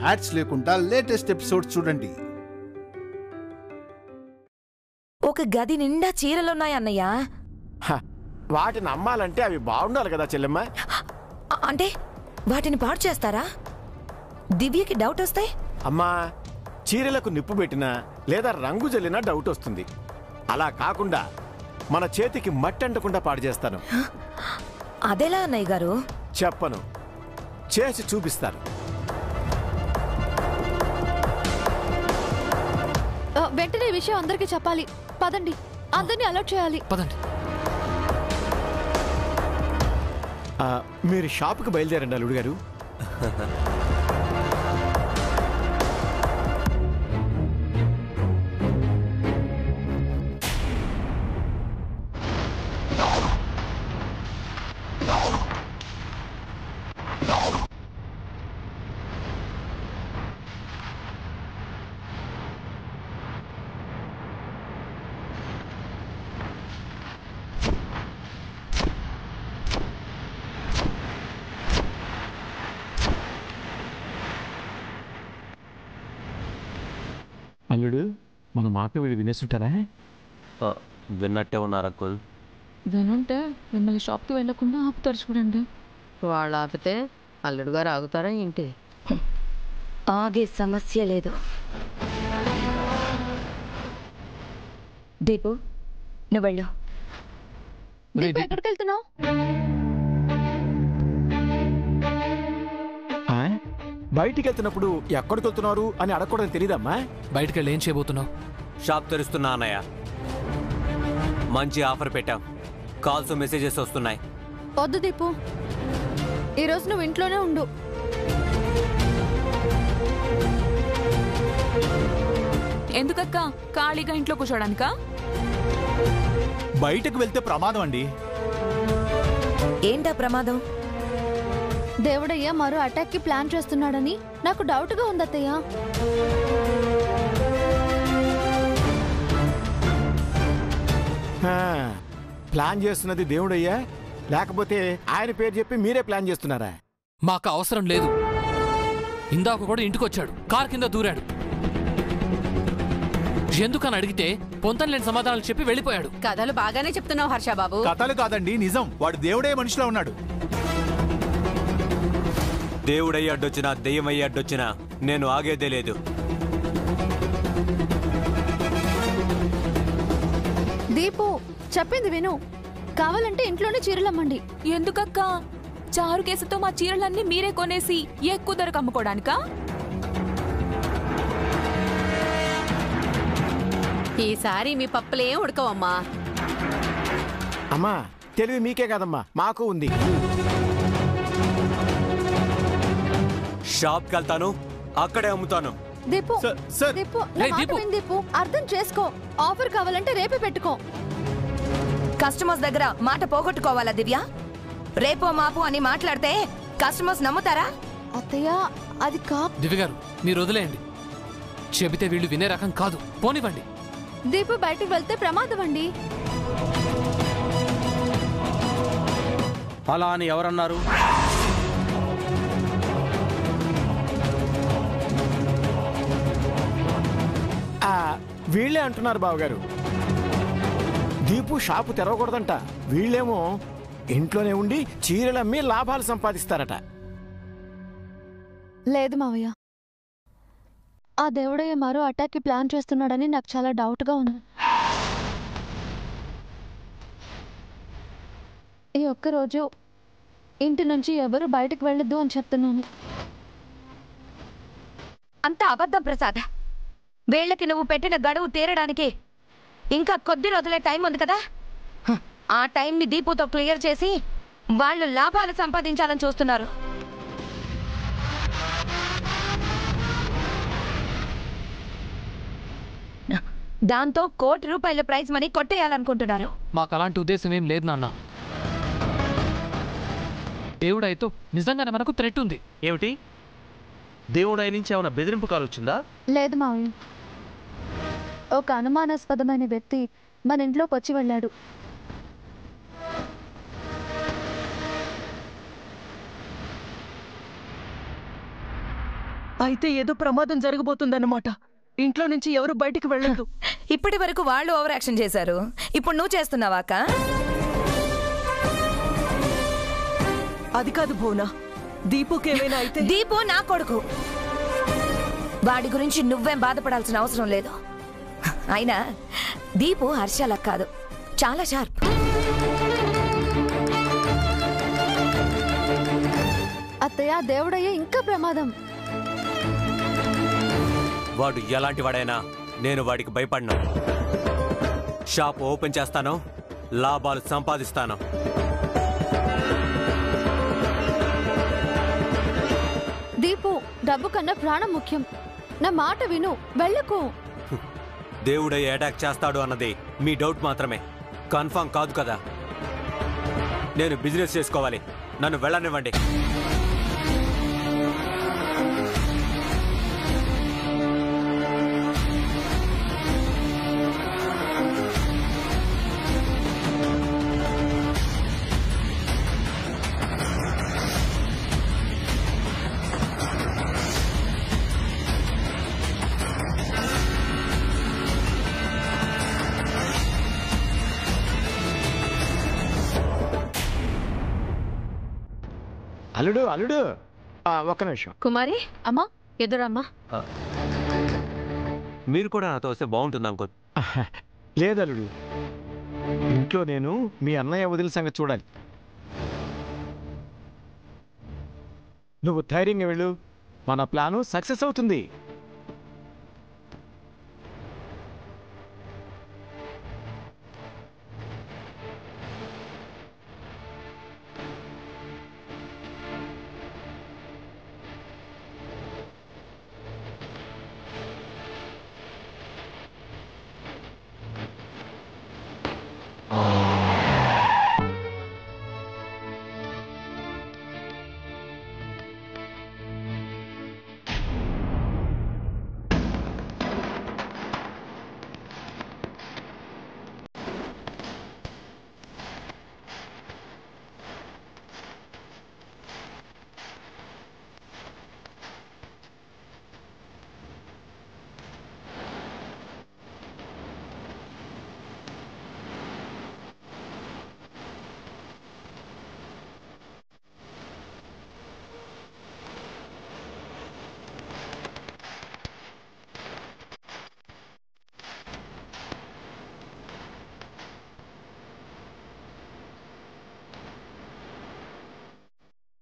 Ads లేకుండా latest episode చూడండి. ఒక గది నిండా చీరలున్నాయన్నయ్య. వాటిని అమ్మాలంటే అవి బాగుండాలి కదా చెల్లెమ్మ. అంటే వాటిని పాడు చేస్తారా? దివ్యకి డౌట్ వస్తాయి. అమ్మా, చీరలకు నిప్పు పెట్టినా లేదా రంగు జల్లినా డౌట్ వస్తుంది. అలా కాకుండా మన చేతికి మట్టి అంటకుండా పాడు చేస్తాను. అదెలా అన్నయ్య గారు? చెప్పను, చేసి చూపిస్తారు. వెంటనే ఈ విషయం అందరికీ చెప్పాలి. పదండి, అందరినీ అలర్ట్ చేయాలి. పదండి. మీరు షాప్కి బయలుదేరండి అల్లుడు గారు. అల్లుడు, మన మాట వీళ్ళు వినేస్తుంటారా? విన్నట్టే ఉన్నారు అంకుల్. వినుంటే మిమ్మల్ని షాప్కి వెళ్ళకుండా ఆపుతారు చూడండి. వాళ్ళు ఆపితే అల్లుడు గారు ఆగుతారా ఏంటి? ఆగే సమస్య లేదు. దీపు, నువ్వు వెళ్ళు. ఎక్కడికి వెళ్తున్నావు? బయటికి వెళ్తున్నప్పుడు ఎక్కడికి వెళ్తున్నారు అని అడగకూడదని తెలియదమ్మా. బయటికి వెళ్ళి ఏం చేయబోతున్నావు? షాప్ తెరుస్తున్నా అన్నయ్య. మంచి ఆఫర్ పెట్టాం. కాల్స్ మెసేజెస్ వస్తున్నాయి. వద్దు దీపు, ఈరోజు నువ్వు ఇంట్లోనే ఉండు. ఎందుకక్క ఖాళీగా ఇంట్లో కూర్చోడానికా? బయటకు వెళ్తే ప్రమాదం అండి. ఏంటా ప్రమాదం? దేవుడయ్య మరో అటాక్ కి ప్లాన్ చేస్తున్నాడని నాకు డౌట్ గా ఉంది అత్తయ్య. ప్లాన్ చేస్తున్నది దేవుడయ్యా, లేకపోతే ఆయన పేరు చెప్పి మీరే ప్లాన్ చేస్తున్నారా? మాకు అవసరం లేదు. ఇందాక కూడా ఇంటికి వచ్చాడు, కార్ కింద దూరాడు. ఎందుకని అడిగితే పొంతన లేని సమాధానాలు చెప్పి వెళ్ళిపోయాడు. కథలు బాగానే చెప్తున్నావు హర్షబాబు. కథలు కాదండి, నిజం. వాడు దేవుడే మనిషిలో ఉన్నాడు. దేవుడయ్యి అడ్డొచ్చినా దెయ్యమయ్యి అడ్డొచ్చినా నేను ఆగేదే లేదు. దీపు చెప్పింది విను. కావాలంటే ఇంట్లోనే చీరలమ్మండి. ఎందుకక్క? చారు కేసుతో మా చీరలన్నీ మీరే కొనేసి ఎక్కువ ధరకు అమ్ముకోవడానికా? ఈసారి మీ పప్పులేం ఉడకవమ్మా. అమ్మా, తెలివి మీకే కదమ్మా, మాకు ఉంది. షాప్కి వెళ్తాను, అక్కడే అమ్ముతాను. దీపు, సార్, దీపు, నా మాట విను దీపు. అర్థం చేసుకో. ఆఫర్ కావాలంటే రేపే పెట్టుకో. కస్టమర్స్ దగ్గర మాట పోగొట్టుకోవాలా దివ్య? రేపో మాపు అని మాట్లాడితే కస్టమర్స్ నమ్ముతారా? అత్తయ్య, అది దివ్య గారు, మీరు వదిలేయండి. చెబితే వీళ్ళు వినే రకం కాదు, పోనివ్వండి. దీపు బయటకు వెళ్తే ప్రమాదం అండి. అలా అని ఎవరన్నారు? వీళ్లే అంటున్నారు బావగారు. దీపు షాపు తెరవకూడదంట. వీళ్ళేమో ఇంట్లోనే ఉండి చీరలమ్మి లాభాలు సంపాదిస్తారట. లేదు మావయ్య, ఆ దేవుడయ్య మరో అటాక్ కి ప్లాన్ చేస్తున్నాడని నాకు చాలా డౌట్ గా ఉంది. ఈ ఒక్కరోజు ఇంటి నుంచి ఎవరు బయటకు వెళ్ళొద్దు అని చెప్తున్నాను. అంత అబద్ధం ప్రసాద్. వీళ్ళకి నువ్వు పెట్టిన గడువు తీరడానికి ఇంకా కొద్ది రోజులే టైం ఉంది కదా. ఆ టైంని దీపుతో క్లియర్ చేసి వాళ్ళు లాభాలు సంపాదించాలని చూస్తున్నారు. దాంతో ₹1,00,00,000 ప్రైజ్ మనీ కొట్టేయాలనుకుంటున్నారు. మాకు అలాంటి ఉద్దేశం ఏం లేదు నాన్న. దేవుడైతో నిజంగానే మనకు థ్రెట్ ఉంది. ఏమిటి? దేవుడై నుంచి ఏమైనా బెదిరింపు కాల్ వచ్చిందా? లేదు మావయ్య, ఒక అనుమానాస్పదమైన వ్యక్తి మన ఇంట్లోకి వచ్చి వెళ్ళాడు. అయితే ఏదో ప్రమాదం జరగబోతుందన్నమాట. ఇంట్లో నుంచి ఎవరు బయటికి వెళ్ళదు. ఇప్పటి వరకు వాళ్ళు ఓవర్ యాక్షన్ చేశారు, ఇప్పుడు నువ్వు చేస్తున్నావా అక్క? అది కాదు భువనా, దీపుకేమైనా అయితే. దీపు నా కొడుకు, వాడి గురించి నువ్వేం బాధపడాల్సిన అవసరం లేదు. అయినా దీపు హర్షాల కాదు, చాలా షార్ప్. అత్తయ్య, దేవుడయ్య ఇంకా ప్రమాదం. వాడు ఎలాంటి వాడైనా నేను వాడికి భయపడను. షాప్ ఓపెన్ చేస్తాను, లాభాలు సంపాదిస్తాను. దీపు, డబ్బు కన్నా ప్రాణం ముఖ్యం. నా మాట విను, వెళ్ళకు. దేవుడే అటాక్ చేస్తాడు అన్నది మీ డౌట్ మాత్రమే, కన్ఫర్మ్ కాదు కదా. నేను బిజినెస్ చేసుకోవాలి, నన్ను వెళ్ళనివ్వండి. అల్లుడు అల్లుడు, ఒక్క నిమిషం. కుమారి, అమ్మా ఎదురమ్మా. మీరు కూడా నాతో వస్తే బాగుంటుంది అంకుల్. లేదల్లుడు, ఇంట్లో నేను మీ అన్నయ్య వదిలిన సంగతి చూడాలి. నువ్వు ధైర్యంగా వెళ్ళు, మన ప్లాను సక్సెస్ అవుతుంది.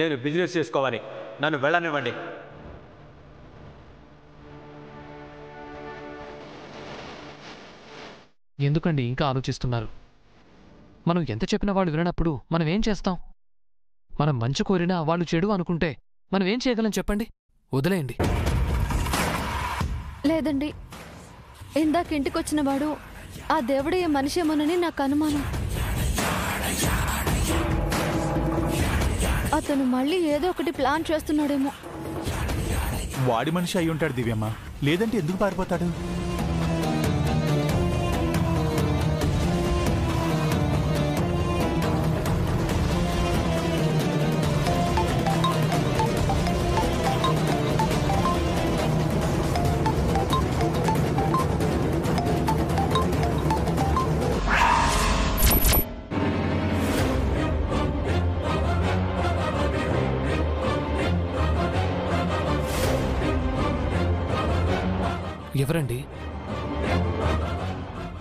నేను బిజినెస్ చేసుకోవాలి, నన్ను వెళ్ళనివ్వండి. ఎందుకండి ఇంకా ఆలోచిస్తున్నారు? మనం ఎంత చెప్పినా వాళ్ళు విననప్పుడు మనం ఏం చేస్తాం? మనం మంచి కోరినా వాళ్ళు చెడు అనుకుంటే మనం ఏం చేయగలం చెప్పండి? వదిలేయండి. లేదండి, ఇందాక ఇంటికొచ్చిన వాడు ఆ దేవుడే మనిషేమోనని నాకు అనుమానం. అతను మళ్ళీ ఏదో ఒకటి ప్లాన్ చేస్తున్నాడేమో. వాడి మనిషి అయి ఉంటాడు దివ్యమ్మ, లేదంటే ఎందుకు పారిపోతాడు? ఎవరండి?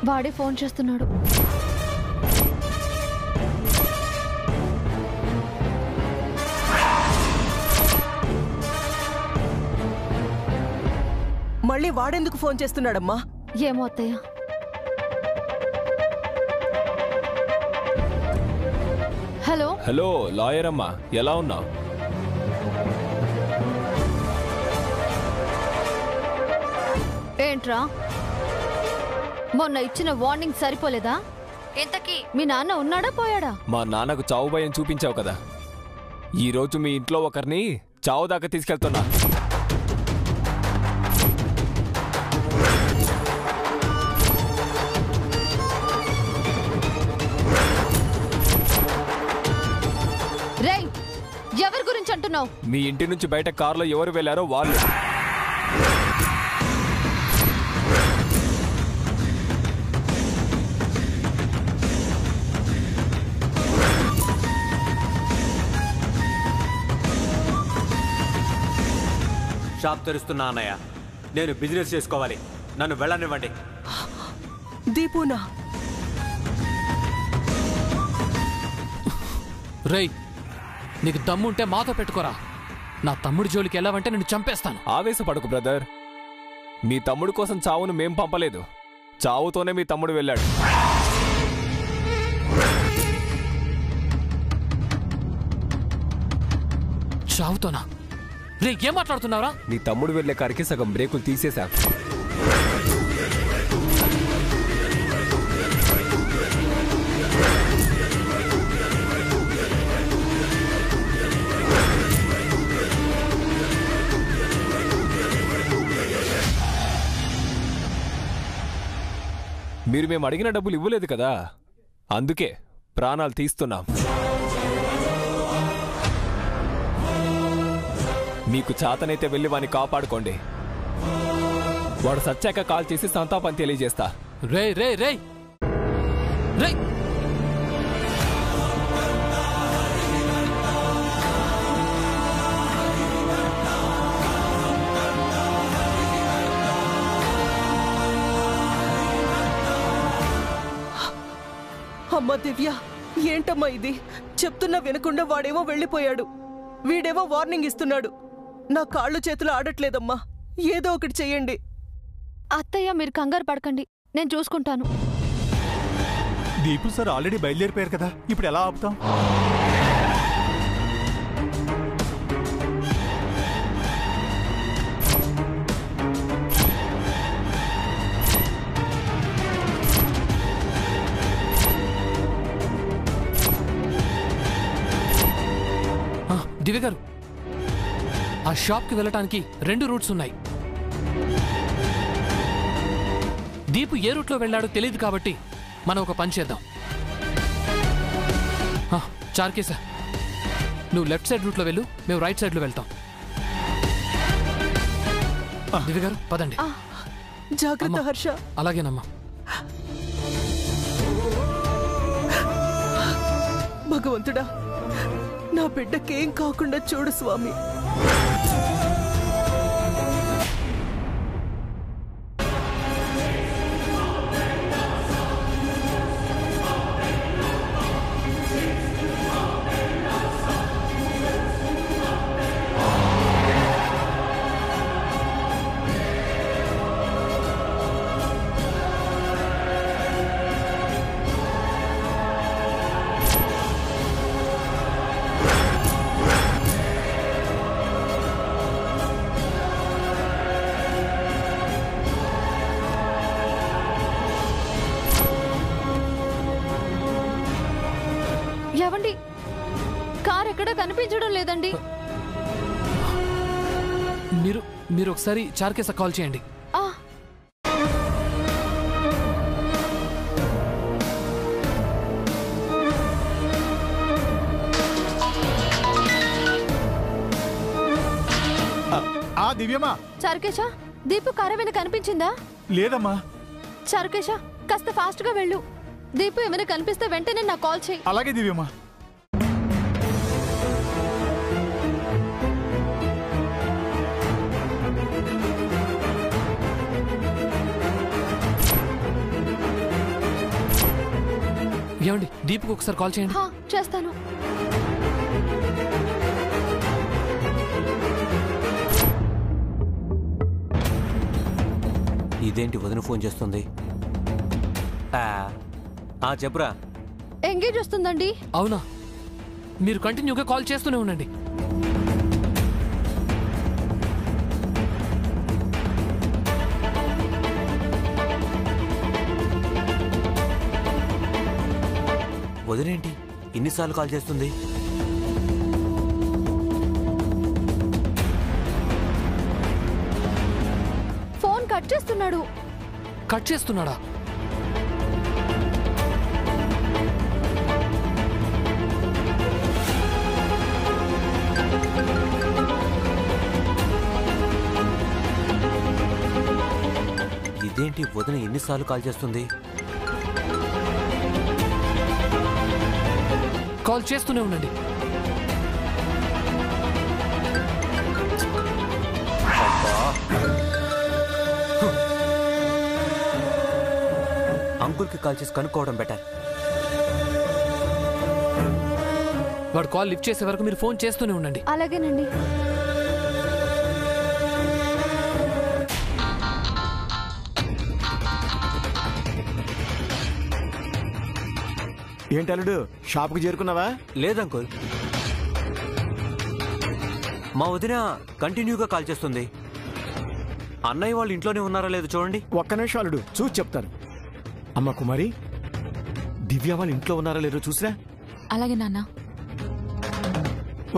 వాడే ఫోన్ చేస్తున్నాడు. మళ్ళీ వాడెందుకు ఫోన్ చేస్తున్నాడమ్మా? ఏమో అత్తయ్య. హలో హలో లాయర్ అమ్మా, ఎలా ఉన్నావు? ఏంట్రా, మొన్న ఇచ్చిన వార్నింగ్ సరిపోలేదా? ఇంతకీ మీ నాన్న ఉన్నాడా పోయాడా? మా నాన్నకు చావు భయం చూపించావు కదా, ఈరోజు మీ ఇంట్లో ఒకరిని చావు దాకా తీసుకెళ్తున్నా. రేయ్, ఎవరి గురించి అంటున్నావు? మీ ఇంటి నుంచి బయట కారులో ఎవరు వెళ్ళారో వాళ్ళు. షాప్ తెరుస్తున్నా అన్నయ్య. నేను బిజినెస్ చేసుకోవాలి, నన్ను వెళ్ళనివ్వండి. దీపునా? రేయ్, నీకు దమ్ముంటే మాతో పెట్టుకోరా. నా తమ్ముడి జోలికి వెళ్ళావంటే నిన్ను చంపేస్తాను. ఆవేశపడకు బ్రదర్. మీ తమ్ముడు కోసం చావును మేం పంపలేదు, చావుతోనే మీ తమ్ముడు వెళ్ళాడు. చావుతోనా? రే, ఏం మాట్లాడుతున్నావురా? నీ తమ్ముడు వెళ్లే కారికి సగం బ్రేకులు తీసేశా. మీరు మేము అడిగిన డబ్బులు ఇవ్వలేదు కదా, అందుకే ప్రాణాలు తీస్తున్నాం. మీకు చాతనైతే వెళ్ళి వాడిని కాపాడుకోండి. వాడు సచ్చాక కాల్ చేసి సంతాపం తెలియజేస్తా. రే రే రే రే, అమ్మా దివ్య, ఏంటమ్మా ఇది? చెప్తున్నా వినకుండా వాడేమో వెళ్ళిపోయాడు, వీడేమో వార్నింగ్ ఇస్తున్నాడు. నా కాళ్ళు చేతులు ఆడట్లేదమ్మా, ఏదో ఒకటి చెయ్యండి. అత్తయ్య, మీరు కంగారు పడకండి, నేను చూసుకుంటాను. దీపు సార్ ఆల్రెడీ బయలుదేరిపోయారు కదా, ఇప్పుడు ఎలా ఆపుతాం? దివ్య గారు, ఆ షాప్కి వెళ్ళటానికి 2 రూట్స్ ఉన్నాయి. దీపు ఏ రూట్లో వెళ్ళాడో తెలియదు కాబట్టి మనం ఒక పని చేద్దాం. చార్కేసా, నువ్వు లెఫ్ట్ సైడ్ రూట్లో వెళ్ళు, మేము రైట్ సైడ్లో వెళ్తాం. దివ్య గారు, పదండి. జాగ్రత్త హర్ష. అలాగేనమ్మా. భగవంతుడా, నా బిడ్డకేం కాకుండా చూడు స్వామి. ఏవండి, కార్ ఎక్కడా కనిపించడం లేదండి. మీరు ఒకసారి చార్కేసా కాల్ చేయండి. దివ్యమా, చారుకేశ, దీపు కార్ ఏమైనా కనిపించిందా? లేదమ్మా. చారుకేశ, కాస్త ఫాస్ట్ గా వెళ్ళు. దీపు ఏమైనా కనిపిస్తే వెంటనే నాకు కాల్ చేయి. అలాగే దివ్యమా. ఏమండి, దీపుకు ఒకసారి కాల్ చేయండి. చేస్తాను. ఇదేంటి వదిన ఫోన్ చేస్తుంది? చెప్పురా. ఎంగేజ్ వస్తుందండి. అవునా? మీరు కంటిన్యూగా కాల్ చేస్తూనే ఉండండి. వదినేంటి ఇన్నిసార్లు కాల్ చేస్తుంది? ఫోన్ కట్ చేస్తున్నాడు. కట్ చేస్తున్నాడా? ఇదేంటి వదిన ఎన్నిసార్లు కాల్ చేస్తుంది? కాల్ చేస్తూనే ఉండండి. అంకుల్కి కాల్ చేసి కనుక్కోవడం బెటర్. వాడు కాల్ లిఫ్ట్ చేసే వరకు మీరు ఫోన్ చేస్తూనే ఉండండి. అలాగేనండి. ఏంటి అల్లుడు, షాప్కి చేరుకున్నావా? లేదు అంకుల్, మా వదిన కంటిన్యూగా కాల్ చేస్తుంది. అన్నయ్య వాళ్ళు ఇంట్లోనే ఉన్నారా లేదు చూడండి. ఒక్క నిమిషం అల్లుడు, చూసి చెప్తాను. అమ్మ కుమారి, దివ్య వాళ్ళు ఇంట్లో ఉన్నారా లేదో చూసిరా. అలాగే నాన్న.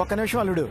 ఒక్క నిమిషం అల్లుడు.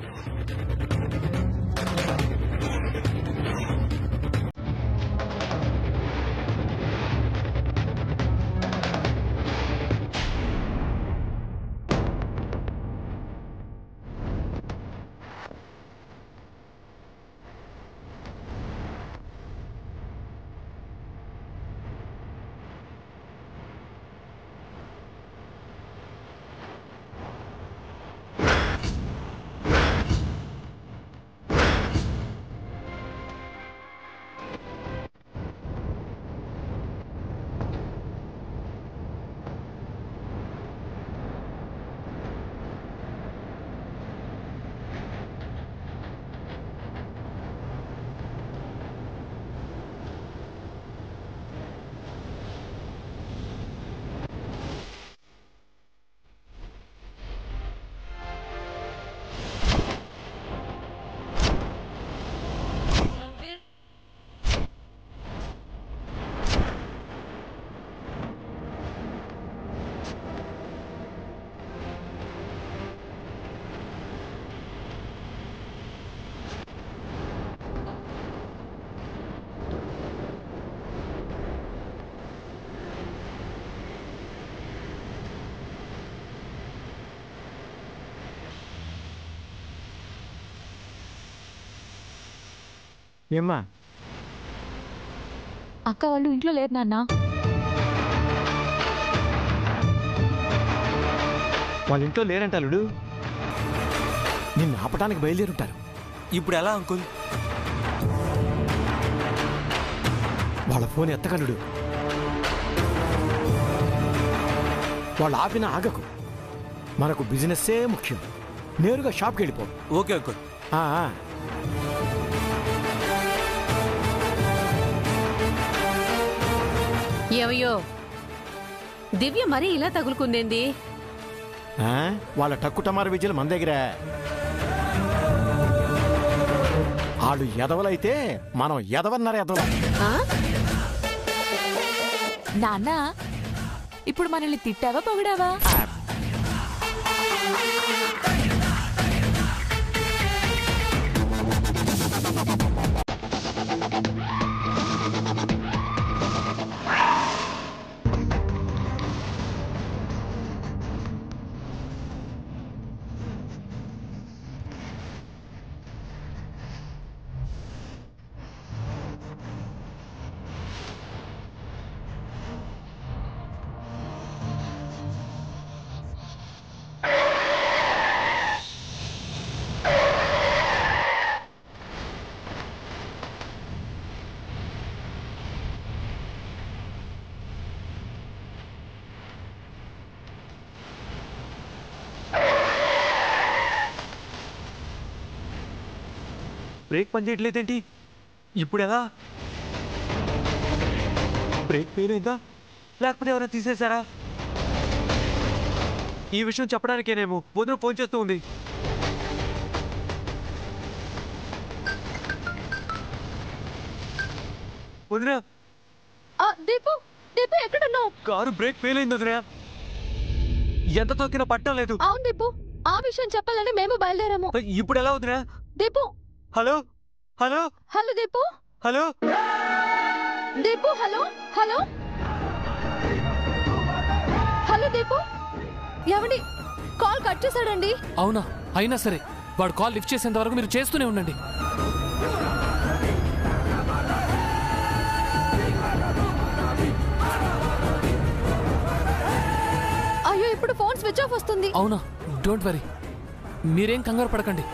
ఏమ్మా? అక్క వాళ్ళు ఇంట్లో లేరు నాన్న. వాళ్ళ ఇంట్లో లేరంట అల్లుడు. నిన్ను ఆపటానికి బయలుదేరుంటారు. ఇప్పుడు ఎలా అంకుల్? వాళ్ళ ఫోన్ ఎత్తగలడు. వాళ్ళు ఆపిన ఆగకు. మనకు బిజినెస్సే ముఖ్యం. నేరుగా షాప్కి వెళ్ళిపో. Okay uncle. ఏవయ్యో, దివ్య మరీ ఇలా తగులుకుందేంది? వాళ్ళ టక్కు టమార విద్యలు మన దగ్గర. వాళ్ళు ఎదవలైతే మనం ఎదవన్నారు ఎదవ. నాన్న, ఇప్పుడు మనల్ని తిట్టావా పొగిడావా? బ్రేక్ పని చేయట్లేదేంటి? ఇప్పుడు ఎలా? బ్రేక్ ఫెయిల్ అయిందా లేకపోతే ఎవరైనా తీసేశారా? ఈ విషయం చెప్పడానికేనేమో వదిన ఫోన్ చేస్తూ ఉంది. వదిన, దీపు దీపు ఎక్కడున్నావు? కారు బ్రేక్ ఫెయిల్ అయింది వదిన. ఎంత తొక్కినా పట్టడం లేదు. అవును దీపు, ఆ విషయం చెప్పాలని మేము బయలుదేరాము. ఇప్పుడు ఎలా వదిన? Deepu, hello hello hello Deepu, hello Deepu, hello hello hello Deepu. ఎవడి కాల్ కట్ చేశాడండి? అవునా? అయినా సరే వాడు కాల్ లిఫ్ట్ చేసేంత వరకు మీరు చేస్తూనే ఉండండి. అయ్యో, ఇప్పుడు ఫోన్ స్విచ్ ఆఫ్ వస్తుంది. అవునా? డోంట్ వరీ, మీరేం కంగారు పడకండి.